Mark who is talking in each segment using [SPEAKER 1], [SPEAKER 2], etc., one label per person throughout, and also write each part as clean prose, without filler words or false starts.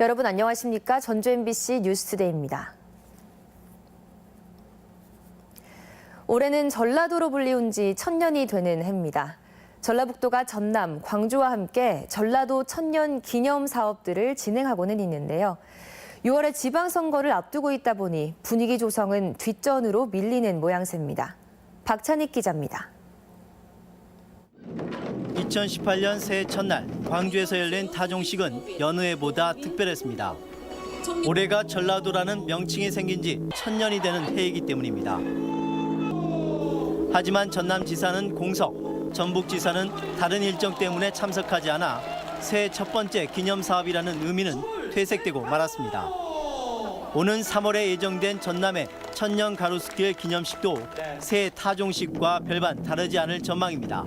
[SPEAKER 1] 여러분 안녕하십니까? 전주 MBC 뉴스투데이입니다. 올해는 전라도로 불리운 지 1000년이 되는 해입니다. 전라북도가 전남, 광주와 함께 전라도 천년 기념 사업들을 진행하고는 있는데요. 6월에 지방선거를 앞두고 있다 보니 분위기 조성은 뒷전으로 밀리는 모양새입니다. 박찬익 기자입니다.
[SPEAKER 2] 2018년 새해 첫날 광주에서 열린 타종식은 여느 해보다 특별했습니다. 올해가 전라도라는 명칭이 생긴 지 1000년이 되는 해이기 때문입니다. 하지만 전남지사는 공석, 전북지사는 다른 일정 때문에 참석하지 않아 새해 첫 번째 기념사업이라는 의미는 퇴색되고 말았습니다. 오는 3월에 예정된 전남의 천년 가로수길 기념식도 새해 타종식과 별반 다르지 않을 전망입니다.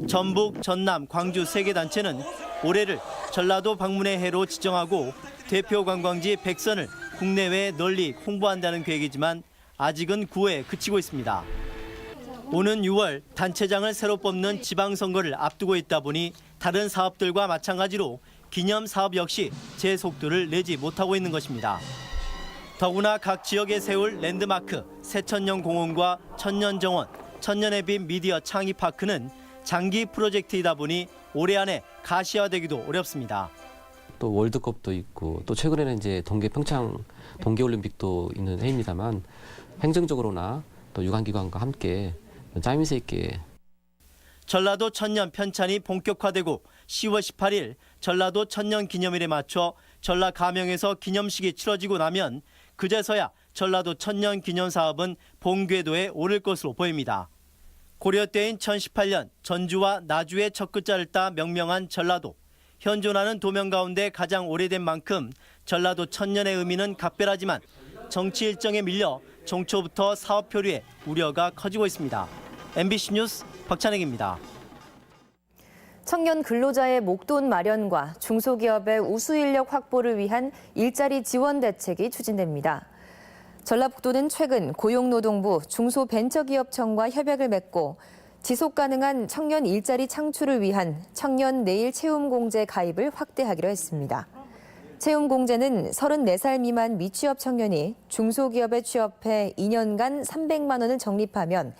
[SPEAKER 2] 전북, 전남, 광주 3개 단체는 올해를 전라도 방문의 해로 지정하고 대표 관광지 백선을 국내외에 널리 홍보한다는 계획이지만 아직은 구호에 그치고 있습니다. 오는 6월 단체장을 새로 뽑는 지방선거를 앞두고 있다 보니 다른 사업들과 마찬가지로 기념 사업 역시 제 속도를 내지 못하고 있는 것입니다. 더구나 각 지역에 세울 랜드마크, 새천년공원과 천년정원, 천년해빛 미디어 창의파크는 장기 프로젝트이다 보니 올해 안에 가시화되기도 어렵습니다.
[SPEAKER 3] 또 월드컵도 있고 또 최근에는 이제 평창 동계올림픽도 있는 해입니다만 행정적으로나 또 유관기관과 함께 짜임새 있게
[SPEAKER 2] 전라도 천년 편찬이 본격화되고 10월 18일 전라도 천년 기념일에 맞춰 전라 가명에서 기념식이 치러지고 나면 그제서야 전라도 천년 기념 사업은 본궤도에 오를 것으로 보입니다. 고려 때인 1018년 전주와 나주의 첫 글자를 따 명명한 전라도. 현존하는 도명 가운데 가장 오래된 만큼 전라도 천년의 의미는 각별하지만 정치 일정에 밀려 종초부터 사업 표류에 우려가 커지고 있습니다. MBC 뉴스 박찬익입니다.
[SPEAKER 1] 청년 근로자의 목돈 마련과 중소기업의 우수 인력 확보를 위한 일자리 지원 대책이 추진됩니다. 전라북도는 최근 고용노동부 중소벤처기업청과 협약을 맺고 지속가능한 청년 일자리 창출을 위한 청년 내일 채움공제 가입을 확대하기로 했습니다. 채움공제는 34살 미만 미취업 청년이 중소기업에 취업해 2년간 300만 원을 적립하면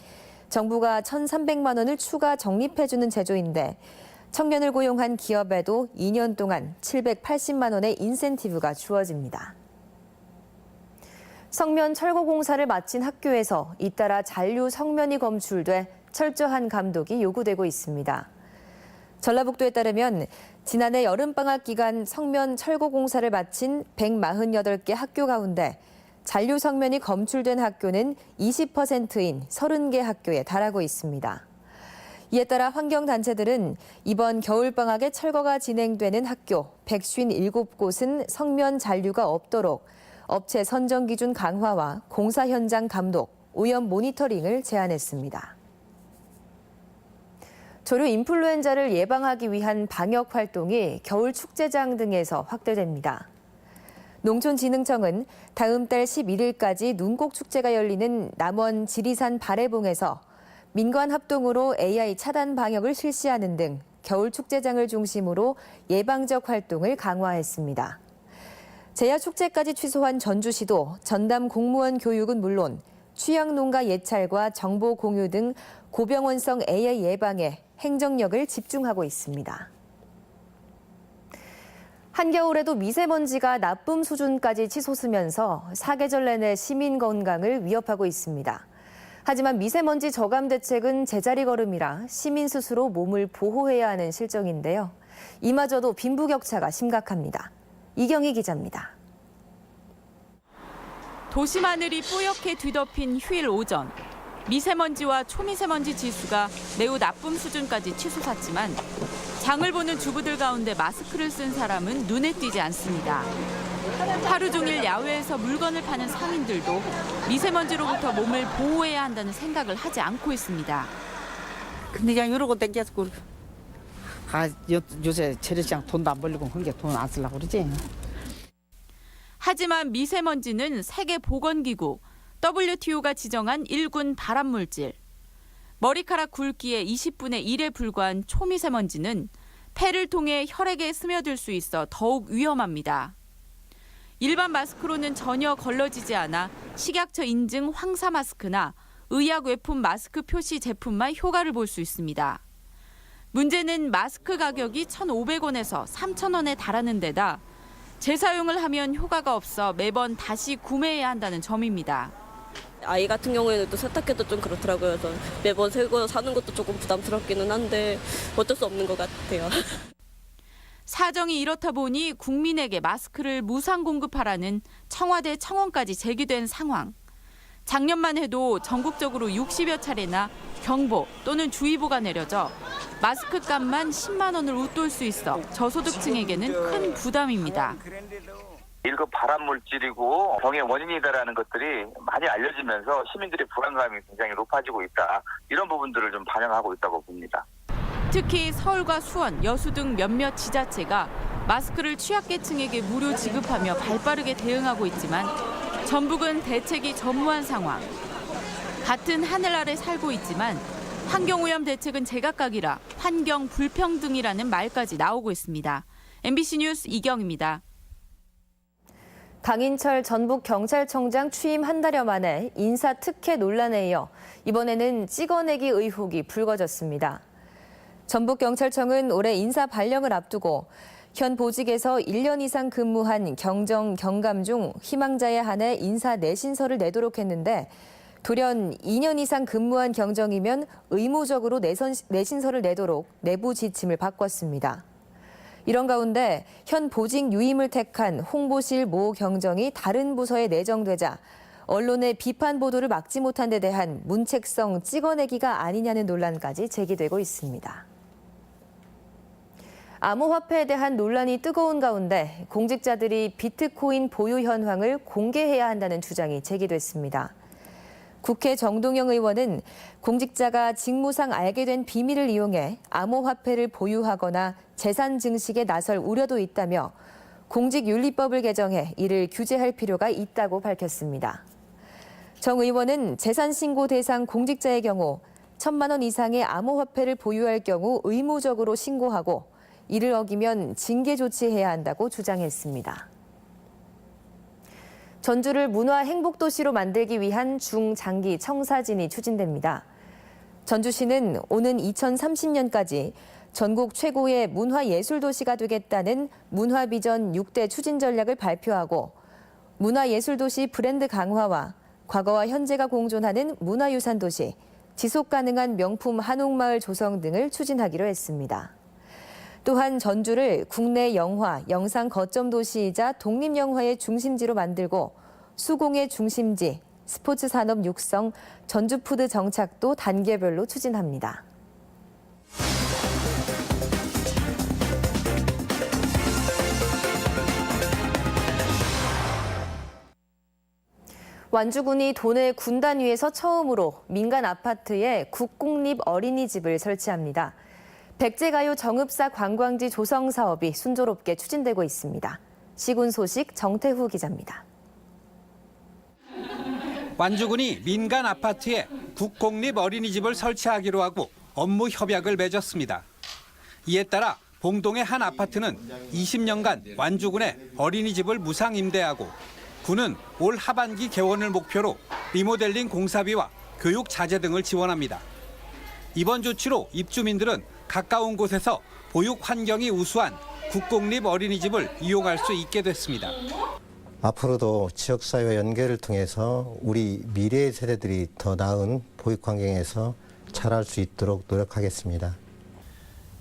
[SPEAKER 1] 정부가 1,300만 원을 추가 적립해주는 제도인데 청년을 고용한 기업에도 2년 동안 780만 원의 인센티브가 주어집니다. 성면 철거 공사를 마친 학교에서 잇따라 잔류 성면이 검출돼 철저한 감독이 요구되고 있습니다. 전라북도에 따르면 지난해 여름방학 기간 성면 철거 공사를 마친 148개 학교 가운데 잔류 성면이 검출된 학교는 20%인 30개 학교에 달하고 있습니다. 이에 따라 환경단체들은 이번 겨울방학에 철거가 진행되는 학교 157곳은 성면 잔류가 없도록 업체 선정 기준 강화와 공사 현장 감독, 오염 모니터링을 제안했습니다. 조류 인플루엔자를 예방하기 위한 방역 활동이 겨울 축제장 등에서 확대됩니다. 농촌진흥청은 다음 달 11일까지 눈꽃 축제가 열리는 남원 지리산 바래봉에서 민관 합동으로 AI 차단 방역을 실시하는 등 겨울 축제장을 중심으로 예방적 활동을 강화했습니다. 제야 축제까지 취소한 전주시도 전담 공무원 교육은 물론 취약농가 예찰과 정보 공유 등 고병원성 AI 예방에 행정력을 집중하고 있습니다. 한겨울에도 미세먼지가 나쁨 수준까지 치솟으면서 사계절 내내 시민 건강을 위협하고 있습니다. 하지만 미세먼지 저감 대책은 제자리 걸음이라 시민 스스로 몸을 보호해야 하는 실정인데요. 이마저도 빈부격차가 심각합니다. 이경희 기자입니다.
[SPEAKER 4] 도심 하늘이 뿌옇게 뒤덮인 휴일 오전. 미세먼지와 초미세먼지 지수가 매우 나쁨 수준까지 치솟았지만 장을 보는 주부들 가운데 마스크를 쓴 사람은 눈에 띄지 않습니다. 하루 종일 야외에서 물건을 파는 상인들도 미세먼지로부터 몸을 보호해야 한다는 생각을 하지 않고 있습니다.
[SPEAKER 5] 근데 그냥 이러고 땡겨서 요새 재래시장 돈도 안 벌리고 그런 게 돈 안 쓰려고 그러지.
[SPEAKER 4] 하지만 미세먼지는 세계보건기구 WTO가 지정한 1군 발암물질. 머리카락 굵기의 20분의 1에 불과한 초미세먼지는 폐를 통해 혈액에 스며들 수 있어 더욱 위험합니다. 일반 마스크로는 전혀 걸러지지 않아 식약처 인증 황사 마스크나 의약 외품 마스크 표시 제품만 효과를 볼 수 있습니다. 문제는 마스크 가격이 1,500원에서 3,000원에 달하는 데다 재사용을 하면 효과가 없어 매번 다시 구매해야 한다는 점입니다.
[SPEAKER 6] 아이 같은 경우에는 또 세탁해도 좀 그렇더라고요. 그래서 매번 새 거 사는 것도 조금 부담스럽기는 한데 어쩔 수 없는 것 같아요.
[SPEAKER 4] 사정이 이렇다 보니 국민에게 마스크를 무상 공급하라는 청와대 청원까지 제기된 상황. 작년만 해도 전국적으로 60여 차례나 경보 또는 주의보가 내려져 마스크 값만 10만 원을 웃돌 수 있어 저소득층에게는 큰 부담입니다.
[SPEAKER 7] 1급 발암물질이고 병의 원인이다라는 것들이 많이 알려지면서 시민들의 불안감이 굉장히 높아지고 있다. 이런 부분들을 좀 반영하고 있다고 봅니다.
[SPEAKER 4] 특히 서울과 수원, 여수 등 몇몇 지자체가 마스크를 취약계층에게 무료 지급하며 발빠르게 대응하고 있지만 전북은 대책이 전무한 상황. 같은 하늘 아래 살고 있지만 환경오염 대책은 제각각이라 환경 불평등이라는 말까지 나오고 있습니다. MBC 뉴스 이경입니다.
[SPEAKER 1] 강인철 전북경찰청장 취임 한 달여 만에 인사 특혜 논란에 이어 이번에는 찍어내기 의혹이 불거졌습니다. 전북경찰청은 올해 인사 발령을 앞두고 현 보직에서 1년 이상 근무한 경정, 경감 중 희망자에 한해 인사 내신서를 내도록 했는데 돌연 2년 이상 근무한 경정이면 의무적으로 내신서를 내도록 내부 지침을 바꿨습니다. 이런 가운데 현 보직 유임을 택한 홍보실 모 경정이 다른 부서에 내정되자 언론의 비판 보도를 막지 못한 데 대한 문책성 찍어내기가 아니냐는 논란까지 제기되고 있습니다. 암호화폐에 대한 논란이 뜨거운 가운데 공직자들이 비트코인 보유 현황을 공개해야 한다는 주장이 제기됐습니다. 국회 정동영 의원은 공직자가 직무상 알게 된 비밀을 이용해 암호화폐를 보유하거나 재산 증식에 나설 우려도 있다며 공직윤리법을 개정해 이를 규제할 필요가 있다고 밝혔습니다. 정 의원은 재산신고 대상 공직자의 경우 1,000만 원 이상의 암호화폐를 보유할 경우 의무적으로 신고하고 이를 어기면 징계 조치해야 한다고 주장했습니다. 전주를 문화행복도시로 만들기 위한 중장기 청사진이 추진됩니다. 전주시는 오는 2030년까지 전국 최고의 문화예술도시가 되겠다는 문화비전 6대 추진 전략을 발표하고 문화예술도시 브랜드 강화와 과거와 현재가 공존하는 문화유산도시, 지속가능한 명품 한옥마을 조성 등을 추진하기로 했습니다. 또한 전주를 국내 영화, 영상 거점 도시이자 독립영화의 중심지로 만들고 수공예 중심지, 스포츠 산업 육성, 전주푸드 정착도 단계별로 추진합니다. 완주군이 도내 군단위에서 처음으로 민간 아파트에 국공립 어린이집을 설치합니다. 백제가요 정읍사 관광지 조성 사업이 순조롭게 추진되고 있습니다. 시군 소식 정태후 기자입니다.
[SPEAKER 8] 완주군이 민간 아파트에 국공립 어린이집을 설치하기로 하고 업무 협약을 맺었습니다. 이에 따라 봉동의 한 아파트는 20년간 완주군에 어린이집을 무상 임대하고 군은 올 하반기 개원을 목표로 리모델링 공사비와 교육 자재 등을 지원합니다. 이번 조치로 입주민들은 가까운 곳에서 보육 환경이 우수한 국공립 어린이집을 이용할 수 있게 됐습니다.
[SPEAKER 9] 앞으로도 지역사회와 연계를 통해서 우리 미래 세대들이 더 나은 보육 환경에서 자랄 수 있도록 노력하겠습니다.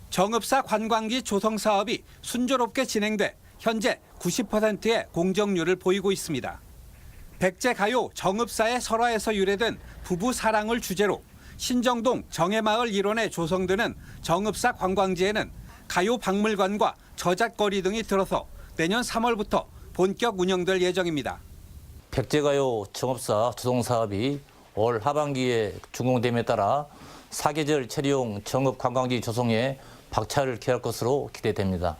[SPEAKER 8] 정읍사 관광지 조성 사업이 순조롭게 진행돼 현재 90%의 공정률을 보이고 있습니다. 백제가요 정읍사의 설화에서 유래된 부부 사랑을 주제로 신정동 정해마을 일원에 조성되는 정읍사 관광지에는 가요 박물관과 저잣거리 등이 들어서 내년 3월부터 본격 운영될 예정입니다.
[SPEAKER 10] 백제가요 정읍사 조성 사업이 올 하반기에 준공됨에 따라 사계절 체리용 정읍 관광지 조성에 박차를 기할 것으로 기대됩니다.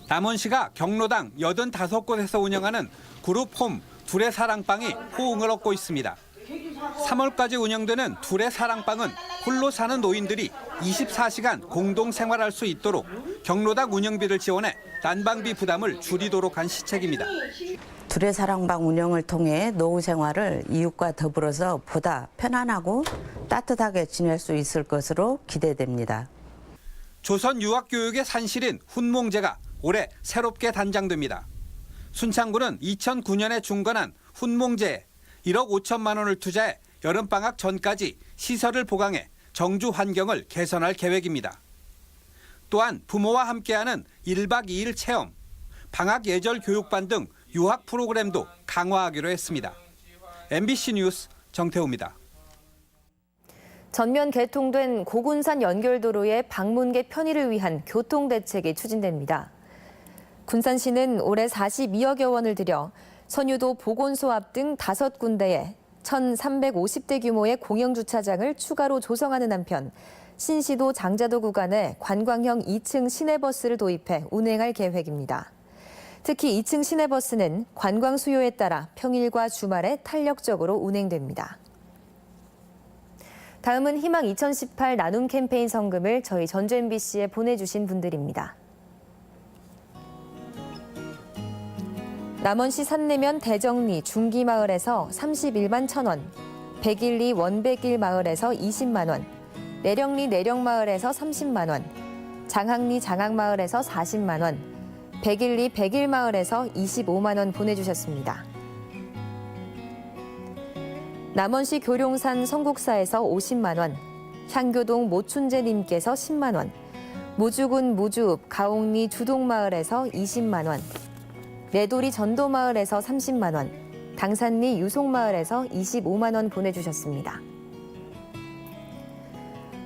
[SPEAKER 8] 남원시가 경로당 85곳에서 운영하는 그룹홈 둘의 사랑방이 호응을 얻고 있습니다. 3월까지 운영되는 둘의 사랑방은 홀로 사는 노인들이 24시간 공동 생활할 수 있도록 경로당 운영비를 지원해 난방비 부담을 줄이도록 한 시책입니다.
[SPEAKER 11] 둘의 사랑방 운영을 통해 노후 생활을 이웃과 더불어서 보다 편안하고 따뜻하게 지낼 수 있을 것으로 기대됩니다.
[SPEAKER 8] 조선 유학교육의 산실인 훈몽제가 올해 새롭게 단장됩니다. 순창구는 2009년에 중건한 훈몽제에 1억 5천만 원을 투자해 여름방학 전까지 시설을 보강해 정주 환경을 개선할 계획입니다. 또한 부모와 함께하는 1박 2일 체험, 방학 예절 교육반 등 유학 프로그램도 강화하기로 했습니다. MBC 뉴스 정태우입니다.
[SPEAKER 1] 전면 개통된 고군산 연결도로의 방문객 편의를 위한 교통대책이 추진됩니다. 군산시는 올해 42억여 원을 들여 선유도 보건소 앞 등 5군데에 1,350대 규모의 공영주차장을 추가로 조성하는 한편 신시도 장자도 구간에 관광형 2층 시내버스를 도입해 운행할 계획입니다. 특히 2층 시내버스는 관광 수요에 따라 평일과 주말에 탄력적으로 운행됩니다. 다음은 희망 2018 나눔 캠페인 성금을 저희 전주 MBC에 보내주신 분들입니다. 남원시 산내면 대정리 중기마을에서 31만 1,000원, 백일리 원백일 마을에서 20만 원, 내령리 내령마을에서 30만 원, 장항리 장항마을에서 40만 원, 백일리 백일마을에서 25만 원 보내주셨습니다. 남원시 교룡산 성국사에서 50만 원, 향교동 모춘재님께서 10만 원, 무주군 무주읍 가옥리 주동마을에서 20만 원, 내도리 전도마을에서 30만 원, 당산리 유송마을에서 25만 원 보내주셨습니다.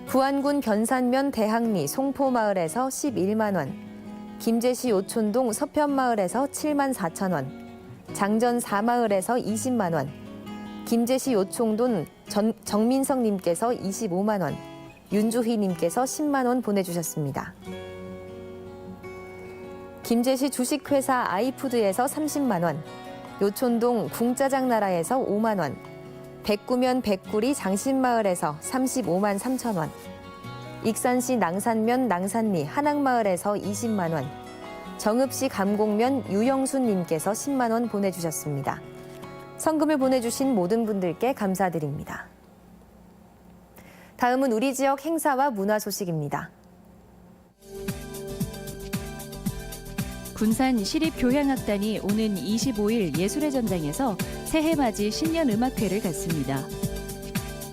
[SPEAKER 1] 부안군 변산면 대항리 송포마을에서 11만 원, 김제시 요촌동 서편마을에서 7만 4천 원, 장전 4마을에서 20만 원, 김제시 요총동 정민성님께서 25만 원, 윤주희님께서 10만 원 보내주셨습니다. 김제시 주식회사 아이푸드에서 30만 원, 요촌동 궁짜장나라에서 5만 원, 백구면 백구리 장신마을에서 35만 3천 원, 익산시 낭산면 낭산리 한악마을에서 20만 원, 정읍시 감곡면 유영순님께서 10만 원 보내주셨습니다. 성금을 보내주신 모든 분들께 감사드립니다. 다음은 우리 지역 행사와 문화 소식입니다.
[SPEAKER 12] 군산 시립교향악단이 오는 25일 예술의 전당에서 새해맞이 신년음악회를 갖습니다.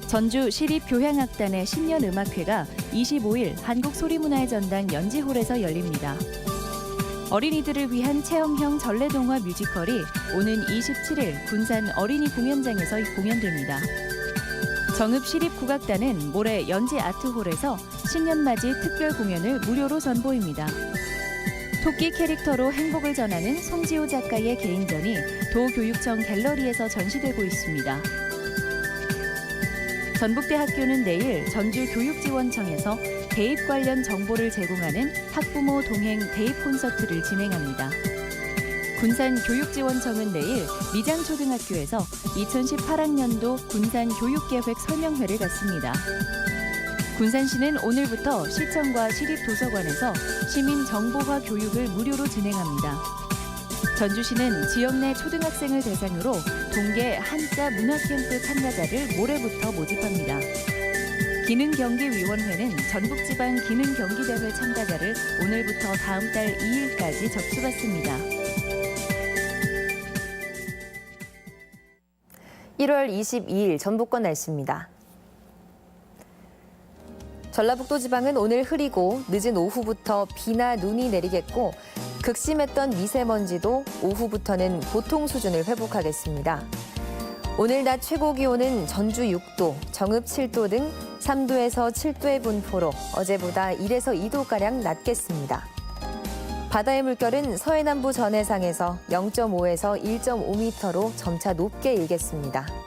[SPEAKER 12] 전주 시립교향악단의 신년음악회가 25일 한국소리문화의 전당 연지홀에서 열립니다. 어린이들을 위한 체험형 전래동화 뮤지컬이 오는 27일 군산 어린이 공연장에서 공연됩니다. 정읍시립국악단은 모레 연지아트홀에서 신년맞이 특별 공연을 무료로 선보입니다. 토끼 캐릭터로 행복을 전하는 송지호 작가의 개인전이 도교육청 갤러리에서 전시되고 있습니다. 전북대학교는 내일 전주교육지원청에서 대입 관련 정보를 제공하는 학부모 동행 대입 콘서트를 진행합니다. 군산교육지원청은 내일 미장초등학교에서 2018학년도 군산교육계획 설명회를 갖습니다. 군산시는 오늘부터 시청과 시립도서관에서 시민 정보화 교육을 무료로 진행합니다. 전주시는 지역 내 초등학생을 대상으로 동계 한자 문화캠프 참가자를 모레부터 모집합니다. 기능경기위원회는 전국지방 기능경기대회 참가자를 오늘부터 다음 달 2일까지 접수받습니다.
[SPEAKER 1] 1월 22일 전북권 날씨입니다. 전라북도 지방은 오늘 흐리고 늦은 오후부터 비나 눈이 내리겠고 극심했던 미세먼지도 오후부터는 보통 수준을 회복하겠습니다. 오늘 낮 최고 기온은 전주 6도, 정읍 7도 등 3도에서 7도의 분포로 어제보다 1에서 2도가량 낮겠습니다. 바다의 물결은 서해남부 전해상에서 0.5에서 1.5m로 점차 높게 일겠습니다.